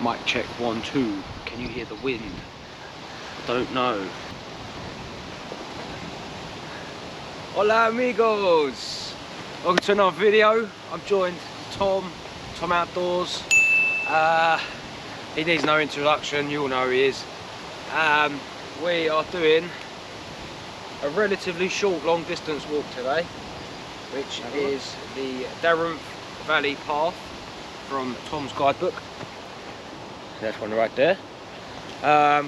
Mic check 1 2. Can you hear the wind? I don't know. Hola amigos! Welcome to another video. I'm joined Tom Outdoors. He needs no introduction, you all know who he is. We are doing a relatively short long distance walk today, which is the Dartford Valley path from Tom's guidebook. That's one right there.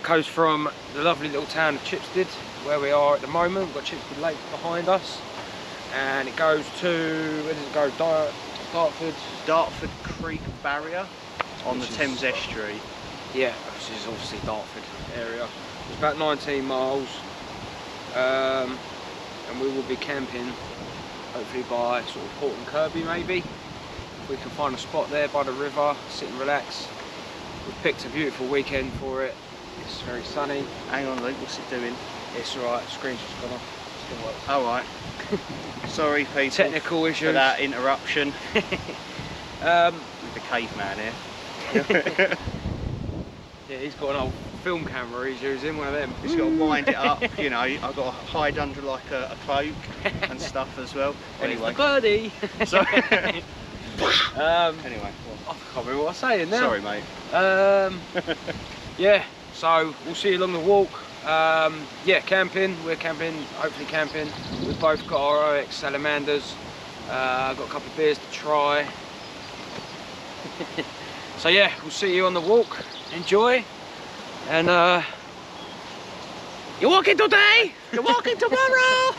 Goes from the lovely little town of Chipstead, where we are at the moment. We've got Chipstead Lakes behind us, and it goes to, where does it go? Dartford Creek Barrier on the Thames estuary. Yeah, which is obviously Dartford area. It's about 19 miles, and we will be camping hopefully by sort of Horton, Kirby maybe. We can find a spot there by the river, sit and relax. We've picked a beautiful weekend for it. It's very sunny. Hang on, Luke, what's it doing? It's alright, the screen's just gone off. Still works. Alright. Sorry people Technical issues for that interruption. With the caveman here. Yeah, he's got an old film camera he's using, one of them. He's got to wind it up, you know, I've got to hide under like a cloak and stuff as well. Anyway. Birdie! So, anyway. Well, I can't remember what I was saying now. sorry mate. Yeah, so we'll see you along the walk. Yeah, camping, we're camping, hopefully camping. We've both got our OEX Salamanders. Got a couple of beers to try. So yeah, we'll see you on the walk. Enjoy. And you're walking today, you're walking tomorrow.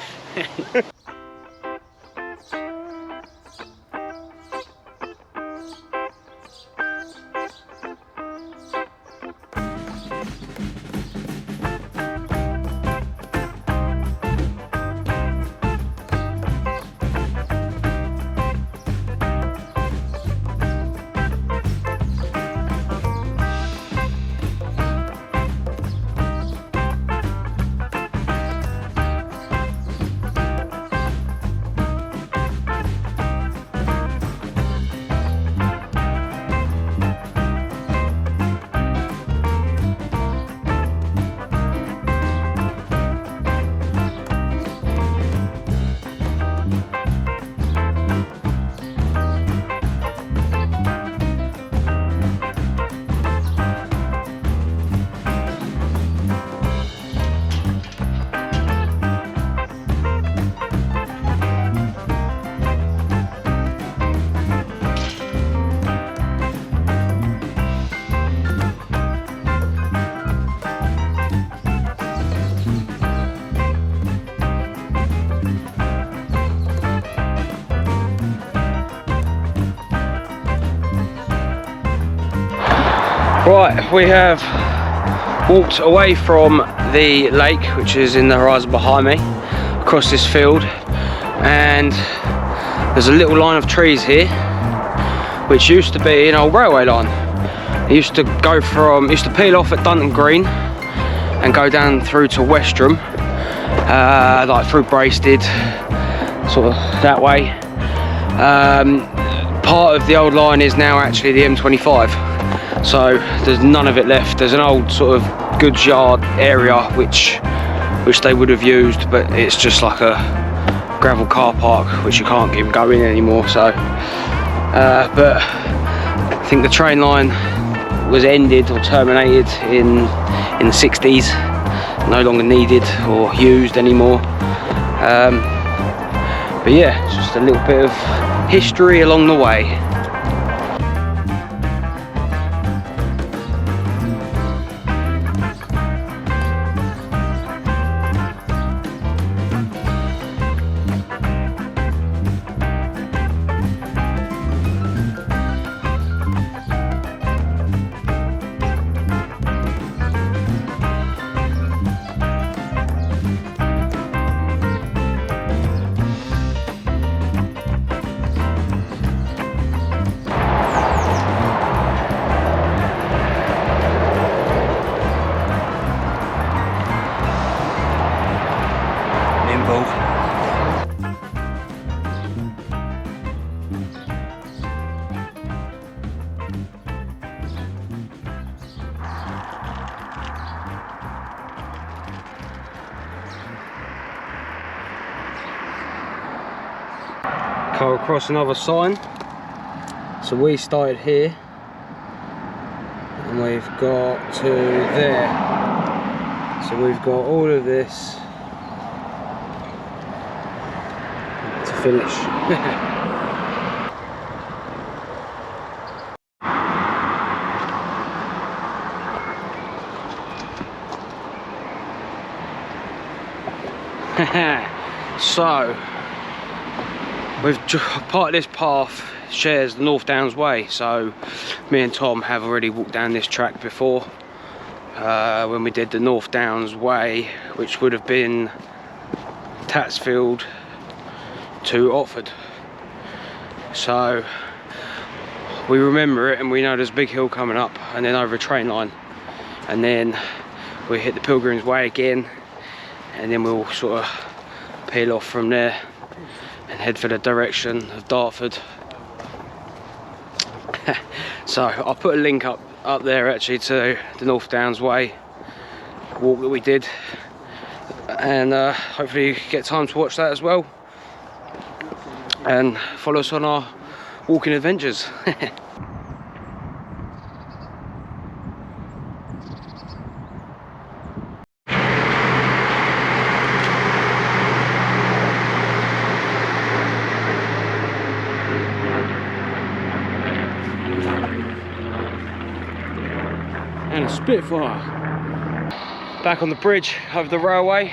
Right, we have walked away from the lake, which is in the horizon behind me, across this field, and there's a little line of trees here, which used to be an old railway line. It used to go from, used to peel off at Dunton Green and go down through to Westerham, like through Braisted, sort of that way. Part of the old line is now actually the M25. So there's none of it left. There's an old sort of goods yard area which they would have used, but it's just like a gravel car park which you can't even go in anymore. So but I think the train line was ended or terminated in the 60s, no longer needed or used anymore. But yeah, it's just a little bit of history along the way. go across another sign. So we started here and we've got to there. So we've got all of this to finish. So part of this path shares the North Downs Way, so me and Tom have already walked down this track before when we did the North Downs Way, which would have been Tatsfield to Otford. So we remember it and we know there's a big hill coming up and then over a train line, and then we hit the Pilgrim's Way again, and then we'll sort of peel off from there and head for the direction of Dartford. So I'll put a link up there actually to the North Downs Way walk that we did, and hopefully you get time to watch that as well and follow us on our walking adventures. And a Spitfire. Back on the bridge over the railway.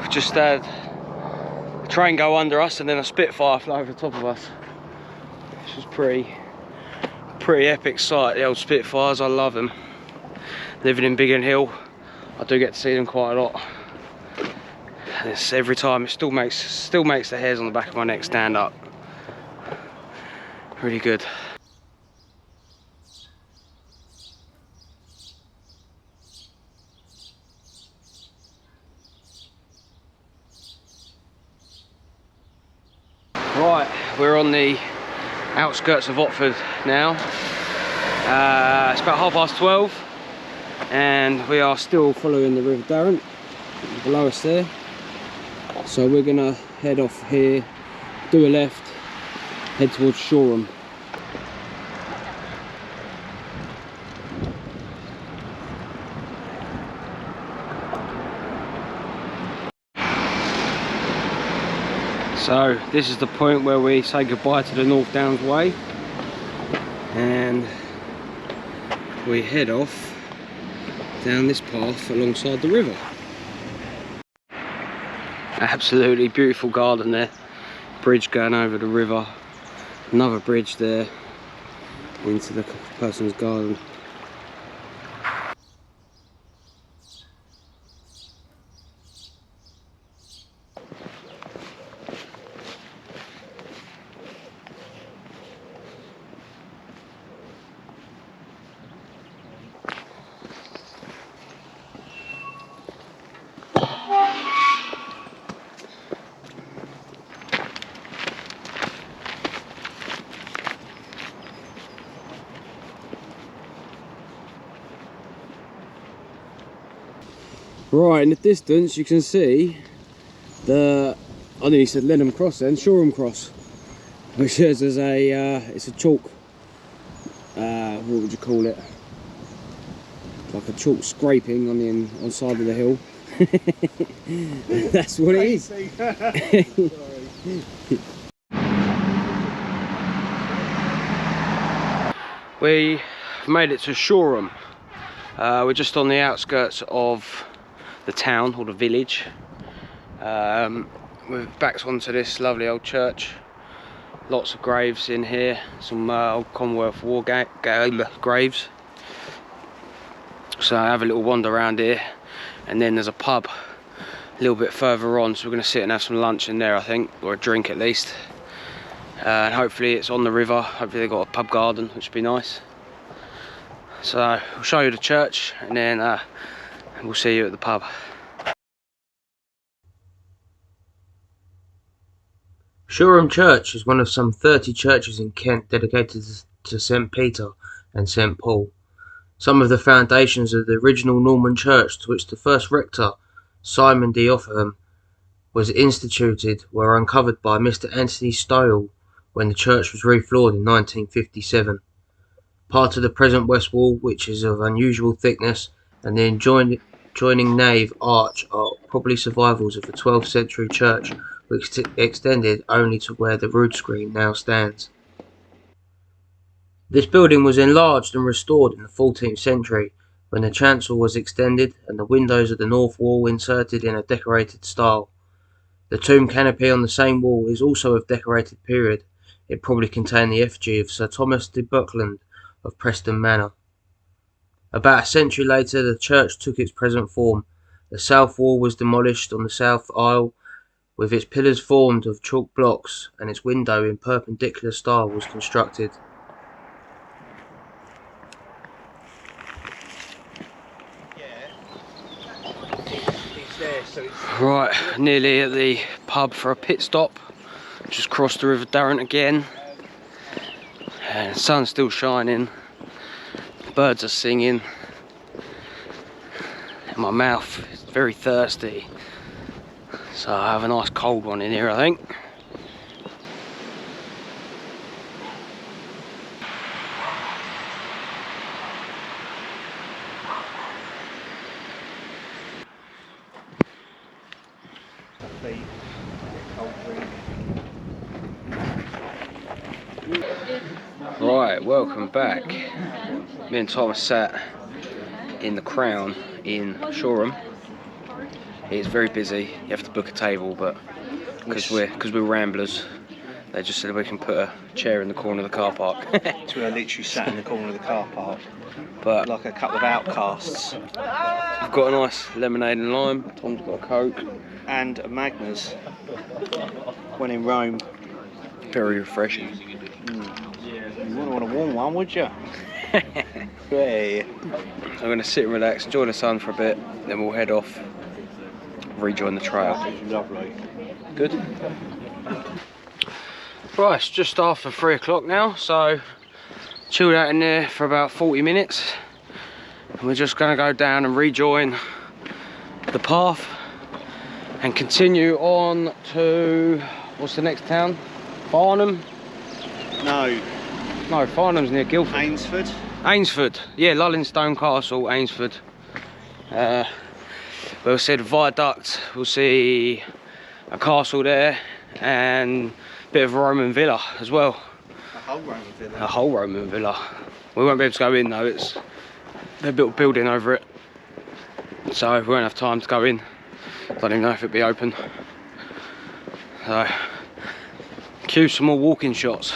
We've just had a train go under us and then a Spitfire fly over the top of us. This was pretty epic sight, the old Spitfires. I love them. Living in Biggin Hill, I do get to see them quite a lot. It's every time, it still makes the hairs on the back of my neck stand up. Really good. Right, we're on the outskirts of Otford now. It's about 12:30 and we are still following the River Darent below us there. So we're gonna head off here, do a left, head towards Shoreham. So this is the point where we say goodbye to the North Downs Way and we head off down this path alongside the river. Absolutely beautiful garden there, bridge going over the river, another bridge there into the person's garden. Right, in the distance you can see the, I nearly said Lenham Cross then, Shoreham Cross, which is it's a chalk, what would you call it? Like a chalk scraping on the side of the hill. That's what it is. We've made it to Shoreham. We're just on the outskirts of the town or the village. We're back onto this lovely old church. Lots of graves in here, some old Commonwealth War graves. So I have a little wander around here, and then there's a pub a little bit further on, so we're going to sit and have some lunch in there, I think, or a drink at least. And hopefully it's on the river. Hopefully they've got a pub garden, which would be nice. So I'll show you the church and then we'll see you at the pub. Shoreham Church is one of some 30 churches in Kent dedicated to St Peter and St Paul. Some of the foundations of the original Norman church, to which the first rector, Simon de Offham, was instituted were uncovered by Mr. Anthony Stowell when the church was refloored in 1957. Part of the present west wall, which is of unusual thickness, and the adjoining nave arch are probably survivals of the 12th century church, which extended only to where the rood screen now stands. This building was enlarged and restored in the 14th century, when the chancel was extended and the windows of the north wall inserted in a decorated style. The tomb canopy on the same wall is also of decorated period. It probably contained the effigy of Sir Thomas de Buckland of Preston Manor. About a century later, the church took its present form. The south wall was demolished on the south aisle, with its pillars formed of chalk blocks, and its window in perpendicular style was constructed. Right, nearly at the pub for a pit stop. Just crossed the River Darent again. And the sun's still shining. Birds are singing. And my mouth is very thirsty. So I have a nice cold one in here, I think. Right, welcome back. Me and Tom are sat in the Crown in Shoreham. It's very busy. You have to book a table, but because we're ramblers, they just said we can put a chair in the corner of the car park. So we're literally sat in the corner of the car park, But like a couple of outcasts. we've got a nice lemonade and lime. Tom's got a Coke. And a Magners. When in Rome. Very refreshing. You wouldn't want a warm one, would you? Hey. I'm going to sit and relax, enjoy the sun for a bit, then we'll head off, rejoin the trail. Lovely. Good. Right, it's just after 3 o'clock now, so chilled out in there for about 40 minutes. And we're just going to go down and rejoin the path and continue on to, what's the next town? Farnham? No, Farnham's near Guildford. Eynsford? Eynsford, yeah, Lullingstone Castle, Eynsford. We'll see the viaduct, we'll see a castle there, and a bit of a Roman villa as well. A whole Roman villa? A whole Roman villa. We won't be able to go in though, they built a building over it. So we won't have time to go in. Don't even know if it'll be open. So, cue some more walking shots.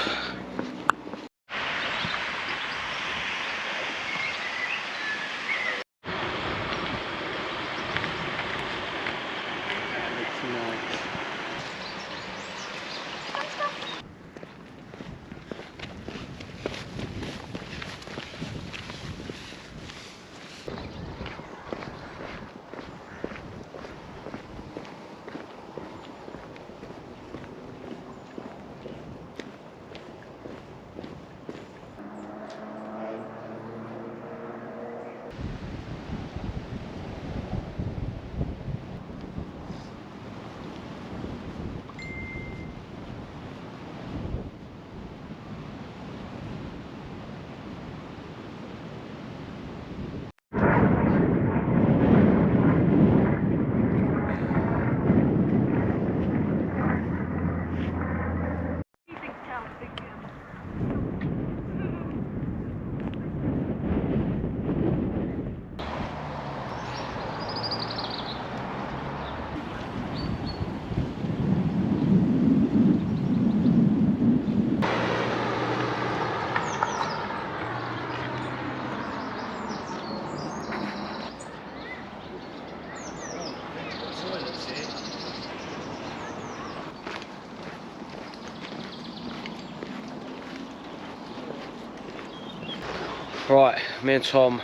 Right, me and Tom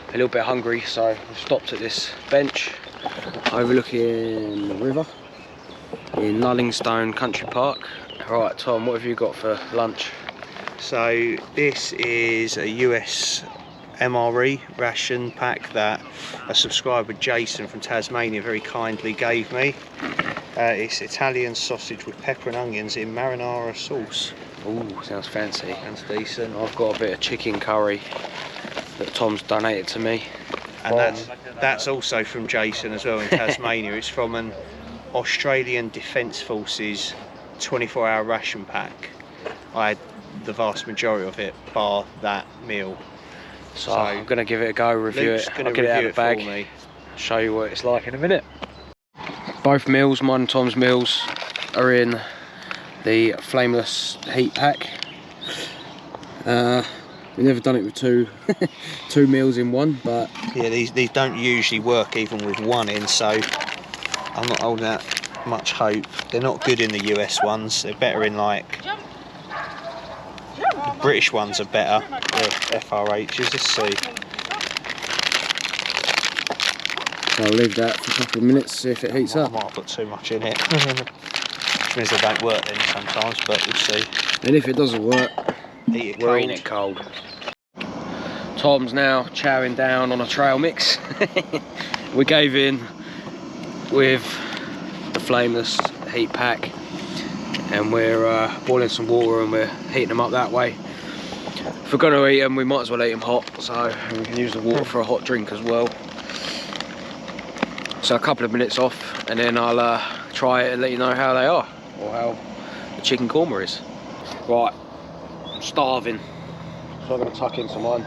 a little bit hungry, so we've stopped at this bench overlooking the river in Lullingstone Country Park. Right, Tom, what have you got for lunch? So this is a US MRE ration pack that a subscriber, Jason from Tasmania, very kindly gave me. It's Italian sausage with pepper and onions in marinara sauce. Ooh, sounds fancy. Sounds decent. I've got a bit of chicken curry that Tom's donated to me. And that's also from Jason as well in Tasmania. It's from an Australian Defence Forces 24-hour ration pack. I had the vast majority of it, bar that meal. So I'm going to give it a go, review Luke's it. gonna I'll get it out review of the bag, for me. show you what it's like in a minute. Both meals, mine and Tom's meals, are in the flameless heat pack. We've never done it with two meals in one, but Yeah, these don't usually work even with one in, so I'm not holding out much hope. They're not good in the US ones. They're better in, like, the British ones are better. The FRHs. Let's see. I'll leave that for a couple of minutes, see if it heats I up. might have put too much in it. Which means they don't work then sometimes, but we'll see. And if it doesn't work, Eat it we're cold. eating it cold. Tom's now chowing down on a trail mix. We gave in with the flameless heat pack, and we're boiling some water and we're heating them up that way. If we're going to eat them, we might as well eat them hot, so we can use the water for a hot drink as well. So a couple of minutes off, and then I'll try it and let you know how they are, or how the chicken korma is. Right, I'm starving, so I'm going to tuck into mine.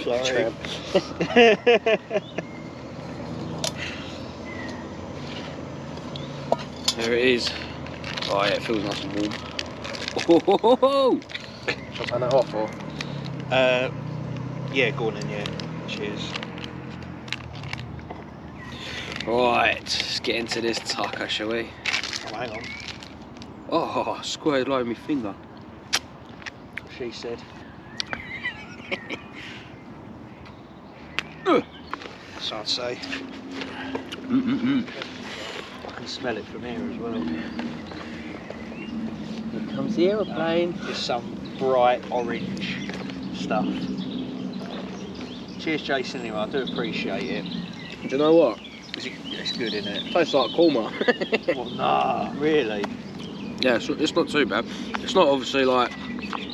Sorry. There it is. Oh yeah, it feels nice and warm. Oh, shall I turn that off or? Yeah, go on then, yeah. Cheers. Right, let's get into this taco, shall we? Oh, hang on. Oh, squared low my finger. She said. So I'd say. I can smell it from here as well. Here comes the aeroplane. It's some bright orange stuff. Cheers, Jason. Anyway, I do appreciate it. Do you know what? It's good, isn't it? Tastes like korma. Well, nah, really? Yeah, it's not too bad. It's not obviously like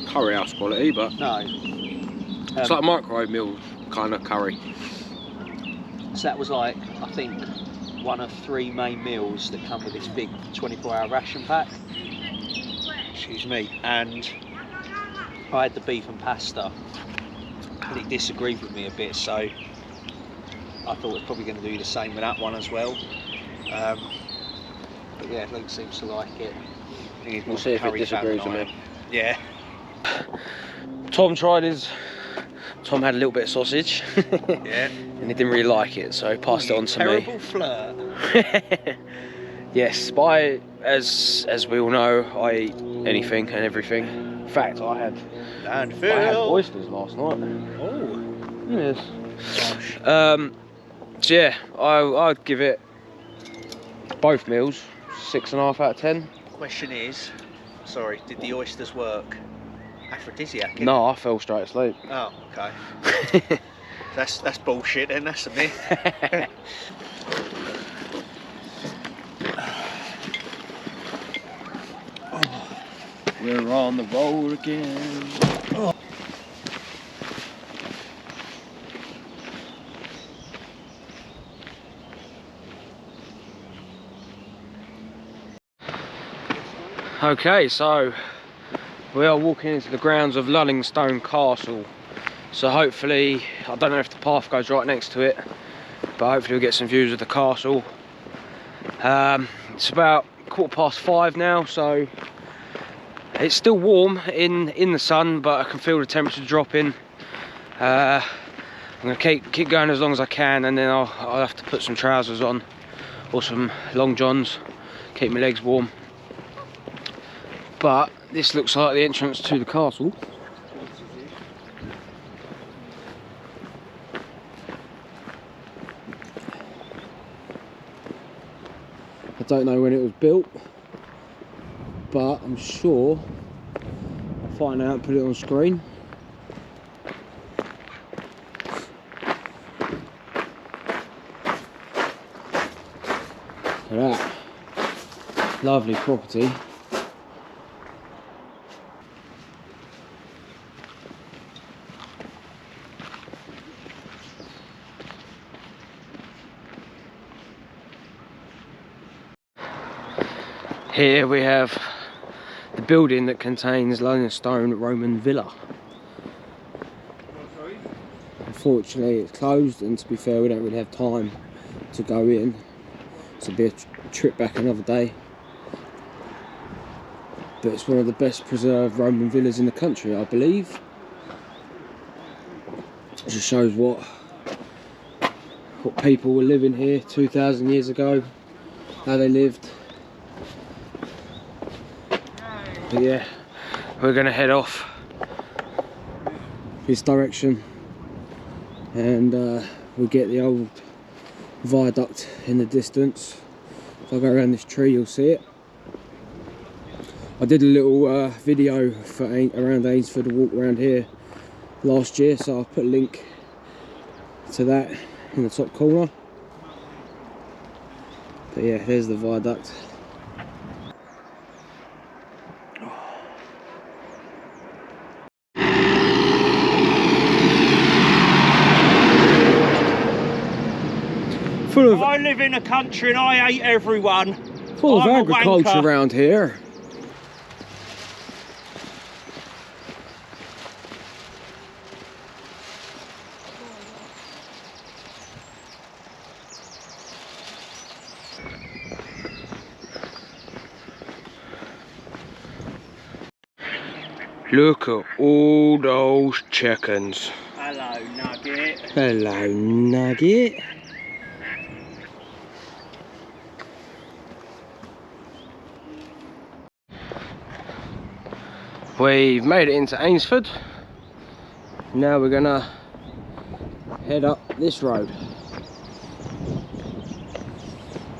curry house quality, but No. it's like microwave meal kind of curry. So that was like, I think, one of 3 main meals that come with this big 24-hour ration pack. Excuse me. And I had the beef and pasta, and it disagreed with me a bit, so I thought it was probably going to do the same with that one as well. But yeah, Luke seems to like it. I think he's more We'll see if it curry fan disagrees than with I me. am. Yeah. Tom tried his. Tom had a little bit of sausage. Yeah. And he didn't really like it, so he passed it on to me. Terrible flirt. Yes, as we all know, I eat anything and everything. In fact, I had oysters last night. Oh. Yes. Gosh. So yeah, I'd give it both meals 6.5 out of 10. Question is, sorry, did the oysters work? Aphrodisiac? No, I fell straight asleep. Oh, okay. That's bullshit then, that's a myth. We're on the road again. Oh. Okay, so we are walking into the grounds of Lullingstone Castle. So hopefully, I don't know if the path goes right next to it, but hopefully we'll get some views of the castle. It's about 5:15 now, so it's still warm in the sun, but I can feel the temperature dropping. I'm gonna keep going as long as I can, and then I'll have to put some trousers on or some long johns, keep my legs warm. But this looks like the entrance to the castle. I don't know when it was built, but I'm sure I'll find out and put it on screen. that lovely property. Here we have the building that contains Lullingstone Roman Villa. Unfortunately it's closed, and to be fair we don't really have time to go in. It's a bit of a trip back another day. But it's one of the best preserved Roman villas in the country, I believe. It just shows what people were living here 2,000 years ago, how they lived. But yeah, we're gonna head off this direction, and we'll get the old viaduct in the distance. If I go around this tree you'll see it. I did a little video for around Eynsford, a walk around here last year, so I'll put a link to that in the top corner. But yeah, there's the viaduct. Full of, I live in a country and I hate everyone. Full of agriculture around here. Look at all those chickens. Hello, Nugget. Hello, Nugget. We've made it into Eynsford. Now we're gonna head up this road.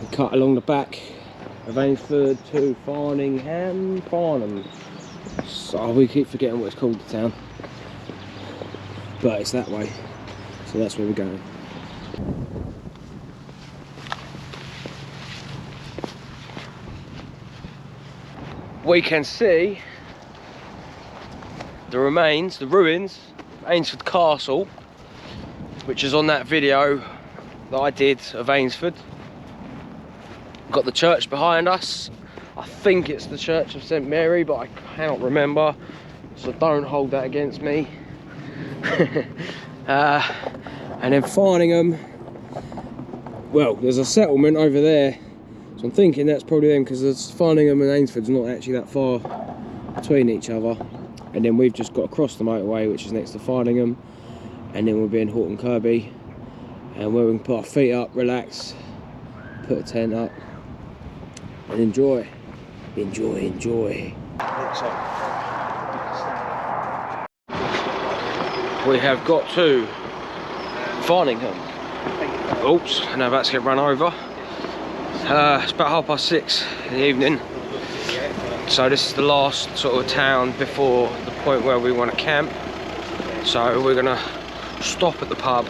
We cut along the back of Eynsford to Farnham. So we keep forgetting what it's called, the town. But it's that way. So that's where we're going. We can see the remains, the ruins of Eynsford Castle, which is on that video that I did of Eynsford. We've got the church behind us. I think it's the Church of St Mary, but I cannot remember, so don't hold that against me. And then Farnham, well, there's a settlement over there, so I'm thinking that's probably them, because Farnham and Eynsford's not actually that far between each other. And then we've just got across the motorway, which is next to Farnham, and then we'll be in Horton, Kirby, and where we can put our feet up, relax, put a tent up, and enjoy. Enjoy. We have got to Farnham. Oops, and I'm about to get run over. It's about 6:30 in the evening. So this is the last sort of town before the point where we want to camp. So we're gonna stop at the pub,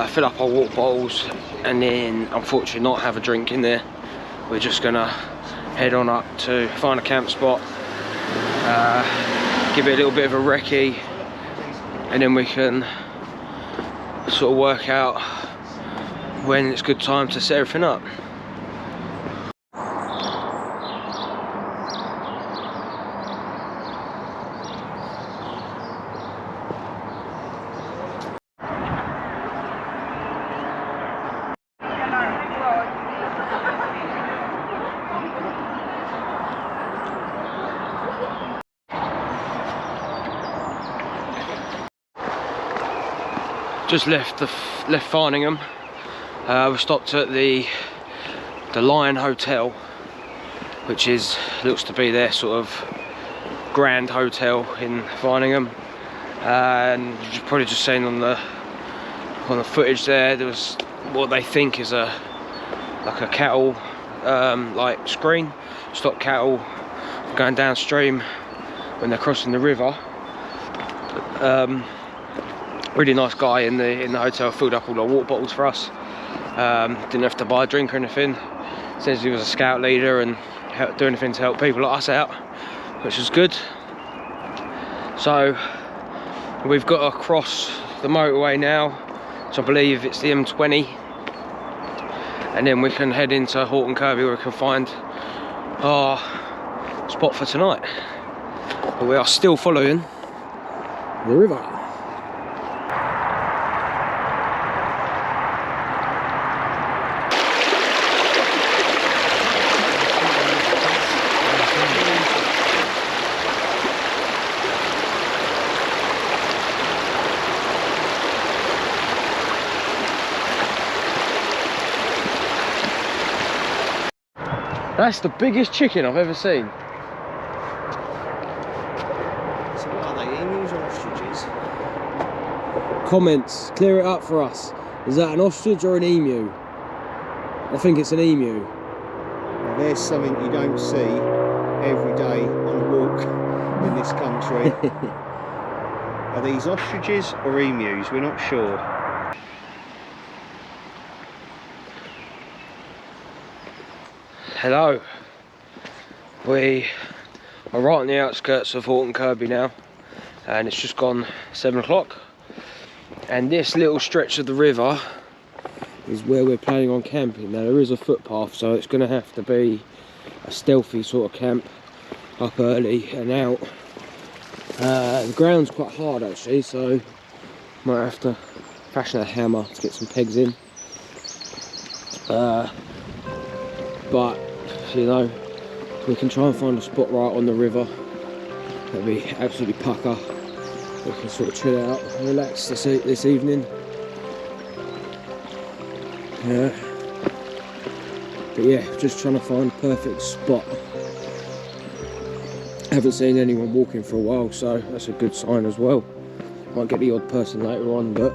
fill up our water bottles, and then unfortunately not have a drink in there. We're just gonna head on up to find a camp spot, give it a little bit of a recce, and then we can sort of work out when it's a good time to set everything up. Just left Farnham. We stopped at the Lion Hotel, which looks to be their sort of grand hotel in Farnham. And you've probably just seen on the footage there was what they think is like a cattle like screen, stop cattle going downstream when they're crossing the river. Really nice guy in the hotel, filled up all our water bottles for us. Didn't have to buy a drink or anything. Says he was a scout leader and do anything to help people like us out, which is good. So we've got to cross the motorway now, so I believe it's the M20, and then we can head into Horton Kirby where we can find our spot for tonight. But we are still following the river. That's the biggest chicken I've ever seen. So what are they, emus or ostriches? Comments, clear it up for us. Is that an ostrich or an emu? I think it's an emu. Well, there's something you don't see every day on a walk in this country. Are these ostriches or emus? We're not sure. Hello. We are right on the outskirts of Horton Kirby now, and it's just gone 7 o'clock. And this little stretch of the river is where we're planning on camping. Now there is a footpath, so it's going to have to be a stealthy sort of camp, up early and out. The ground's quite hard actually, so might have to fashion a hammer to get some pegs in. But you know, we can try and find a spot right on the river. That'll be absolutely pucker. We can sort of chill out and relax this evening. Yeah. But yeah, just trying to find a perfect spot. Haven't seen anyone walking for a while, so that's a good sign as well. Might get the odd person later on, but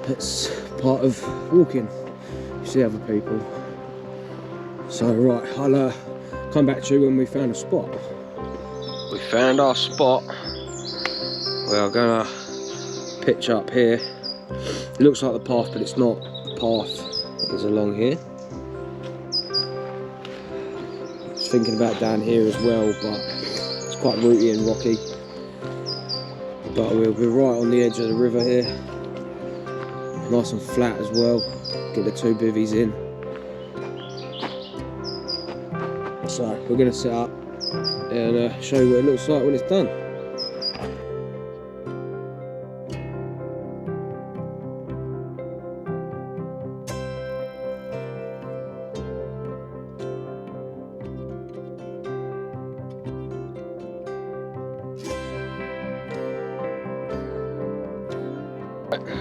that's part of walking. You see other people. So right, I'll come back to you when we found a spot. We found our spot. We are gonna pitch up here. It looks like the path, but it's not. The path is along here. I was thinking about down here as well, but it's quite rooty and rocky. But we'll be right on the edge of the river here. Nice and flat as well. Get the 2 bivvies in. So we're going to set up and show you what it looks like when it's done.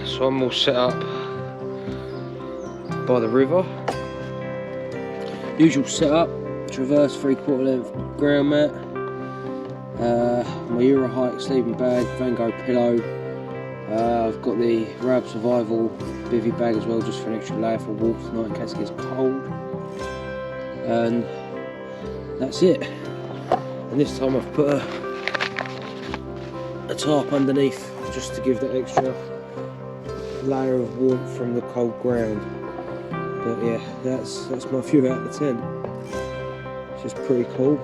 So I'm all set up by the river. Usual setup. Traverse 3/4 length ground mat, my Euro Hike sleeping bag, Van Gogh pillow. I've got the Rab Survival bivvy bag as well, just for an extra layer for warmth tonight in case it gets cold. And that's it. And this time I've put a tarp underneath just to give that extra layer of warmth from the cold ground. But yeah, that's my view out of the tent. Just pretty cool.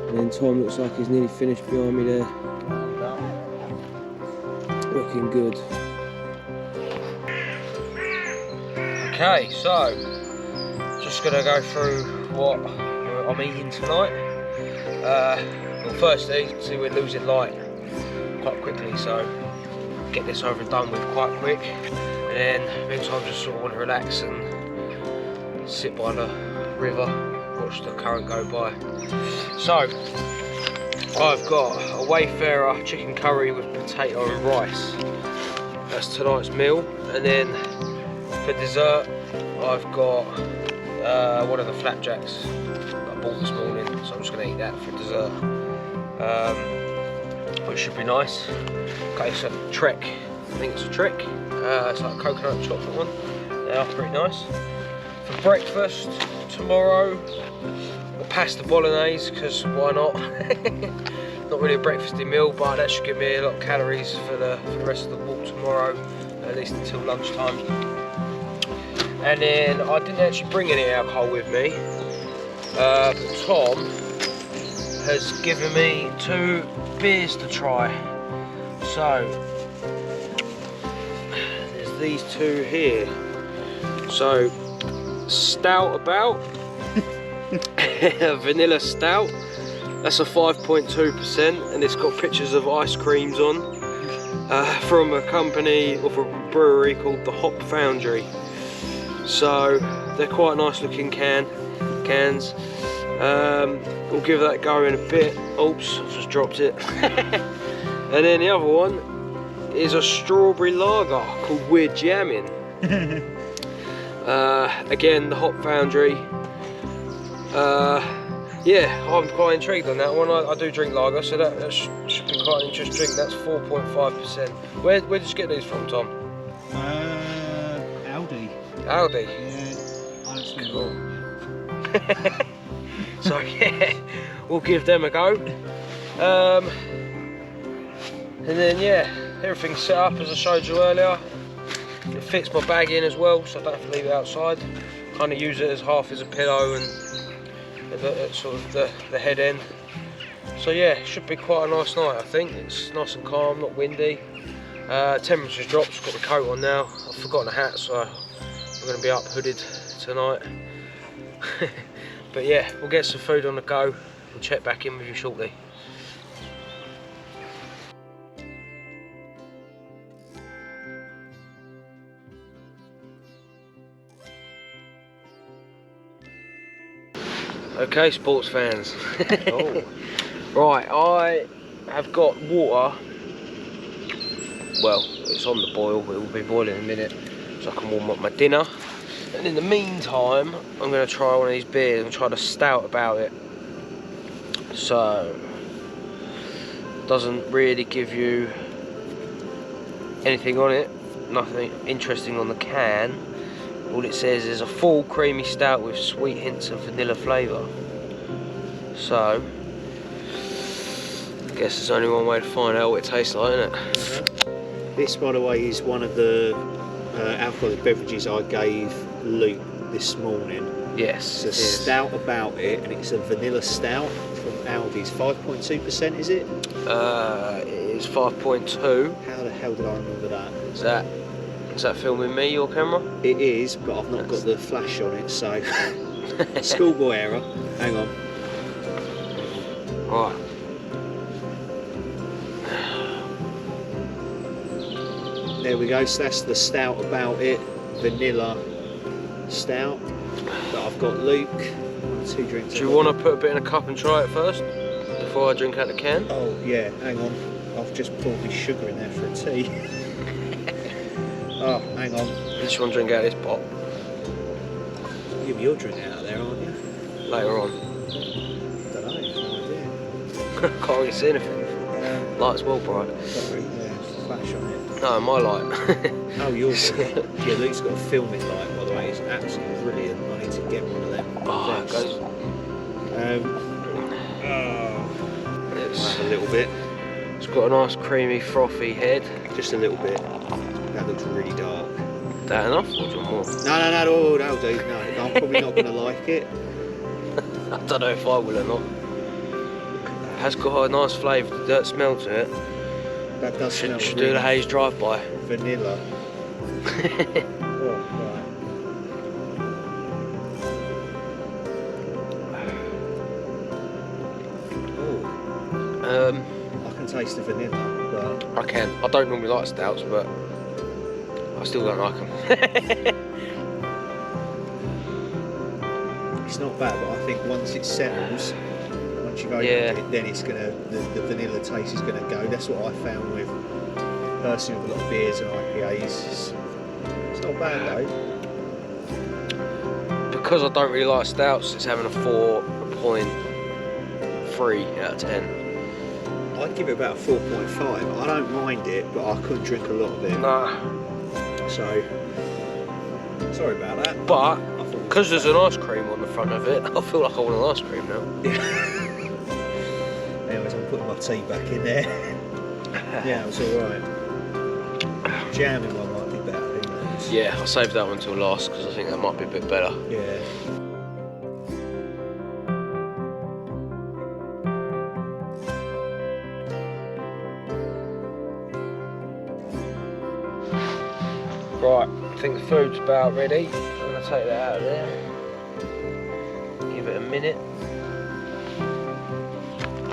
And then Tom looks like he's nearly finished behind me there. Looking good. Okay, so just gonna go through what I'm eating tonight. Well, firstly, see we're losing light quite quickly, so get this over and done with quite quick. And then meantime, just sort of want to relax and sit by the river. Watch the current go by. So I've got a Wayfarer chicken curry with potato and rice. That's tonight's meal. And then for dessert I've got one of the flapjacks that I bought this morning, so I'm just going to eat that for dessert, which should be nice. Okay, so Trek, I think it's a Trek. It's like a coconut chocolate one. They are pretty nice. For breakfast tomorrow, pasta bolognese, because why not? Not really a breakfasty meal, but that should give me a lot of calories for the rest of the walk tomorrow, at least until lunchtime. And then I didn't actually bring any alcohol with me, but Tom has given me 2 beers to try. So there's these 2 here. So stout about, vanilla stout. That's a 5.2%, and it's got pictures of ice creams on, from a company or from a brewery called the Hop Foundry. So they're quite nice looking cans. We'll give that a go in a bit. Oops, I just dropped it. And then the other one is a strawberry lager called We're Jamming. Again, the Hop Foundry. Yeah, I'm quite intrigued on that one. I do drink lager, so that should be quite an interesting drink. That's 4.5%. Where did you get these from, Tom? Aldi. Aldi? Yeah, cool. So yeah, we'll give them a go. And then yeah, everything's set up as I showed you earlier. It fits my bag in as well, so I don't have to leave it outside. Kind of use it as half as a pillow and sort of the head end. So yeah, it should be quite a nice night. I think it's nice and calm, not windy. Temperature's dropped. I've got the coat on now. I've forgotten a hat, so I'm going to be up hooded tonight. But yeah, we'll get some food on the go and check back in with you shortly. Okay, sports fans. Oh. Right, I have got water. Well, it's on the boil, but it will be boiling in a minute, so I can warm up my dinner. And in the meantime, I'm going to try one of these beers and try the stout about it. So, doesn't really give you anything on it, nothing interesting on the can. All it says is a full creamy stout with sweet hints of vanilla flavour. So, I guess there's only one way to find out what it tastes like, isn't it? This, by the way, is one of the alcoholic beverages I gave Luke this morning. Yes. It's a stout about it, and it's a vanilla stout from Aldi's. 5.2%, is it? It is 5.2. How the hell did I remember that? Is that filming me, your camera? It is, but I've not got the flash on it, so schoolboy error. Hang on. Right. There we go. So that's the stout about it, vanilla stout. But I've got Luke. 2 drinks. Do you want to put a bit in a cup and try it first before I drink out the can? Oh yeah. Hang on. I've just poured my sugar in there for a tea. Oh, hang on. You just want to drink out of this pot? You'll be ordering it out there, aren't you? Later on. I don't know, no idea. Can't really see anything. Light's well bright. Sorry, yeah, flash on it. No, my light. Oh, yours. Yeah, Luke's got a filming light, by the way. It's absolutely brilliant. I need to get one of them. Oh, it goes. Let's have a little bit. It's got a nice creamy frothy head. Just a little bit. That looks really dark. That enough? Or do you want more? No, that'll do. No, I'm probably not going to like it. I don't know if I will or not. It has got a nice flavour, smell to it. That does smell Should really do the haze drive-by. vanilla. Oh, right. I can taste the vanilla, but I can. I don't normally like stouts, but I still don't like them. it's not bad. But I think once it settles, once you've opened it, then it's gonna the vanilla taste is gonna go. That's what I found with personally with a lot of beers and IPAs. It's not bad though. Because I don't really like stouts, it's having a 4.3 out of 10. I'd give it about a 4.5. I don't mind it, but I couldn't drink a lot of it. Nah. So, sorry about that. But, because there's an ice cream on the front of it, I feel like I want an ice cream now. Anyways, I'm putting my tea back in there. Yeah, it was alright. Jamming one might be better, who knows? Yeah, I'll save that one till last because I think that might be a bit better. Yeah. Right, I think the food's about ready. I'm going to take that out of there. Give it a minute.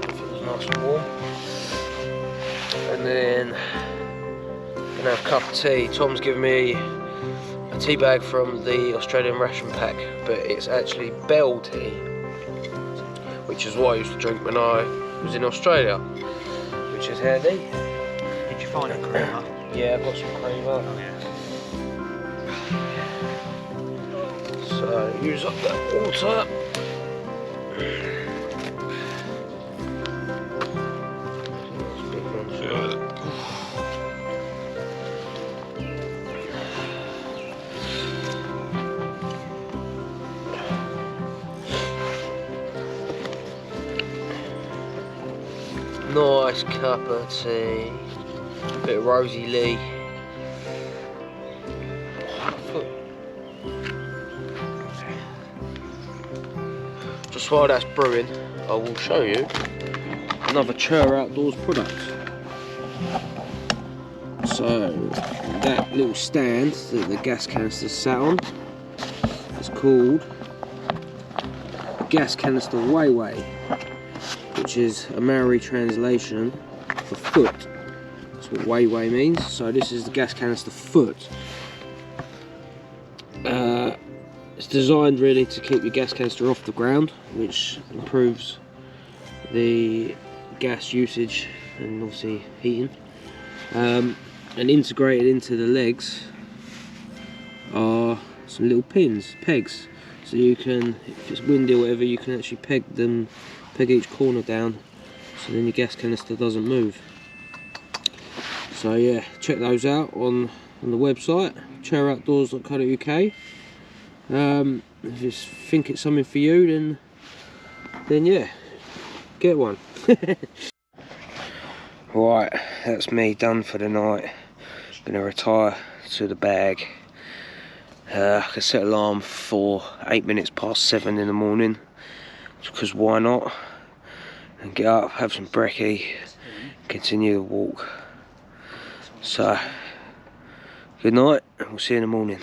If it was nice and warm. And then I'm going to have a cup of tea. Tom's given me a tea bag from the Australian ration pack, but it's actually Bell tea, which is what I used to drink when I was in Australia, which is handy. Did you find a creamer? Yeah, I've got some creamer. Oh, yeah. So use up that water. Nice cup of tea. Bit of Rosie Lee. Just while that's brewing, I will show you another Chur Outdoors product. So that little stand that the gas canister sat on is called gas canister Wayway, which is a Maori translation for foot. That's what Wayway means. So this is the gas canister foot. It's designed really to keep your gas canister off the ground, which improves the gas usage and obviously heating. And integrated into the legs are some little pegs, so you can, if it's windy or whatever, you can actually peg each corner down, so then your gas canister doesn't move. So yeah, check those out on the website, churoutdoors.co.uk. If you think it's something for you, then yeah, get one. Right, that's me done for the night. Gonna retire to the bag. I can set alarm for 8 minutes past 7 in the morning, because why not? And get up, have some brekkie, continue the walk. So, good night, and we'll see you in the morning.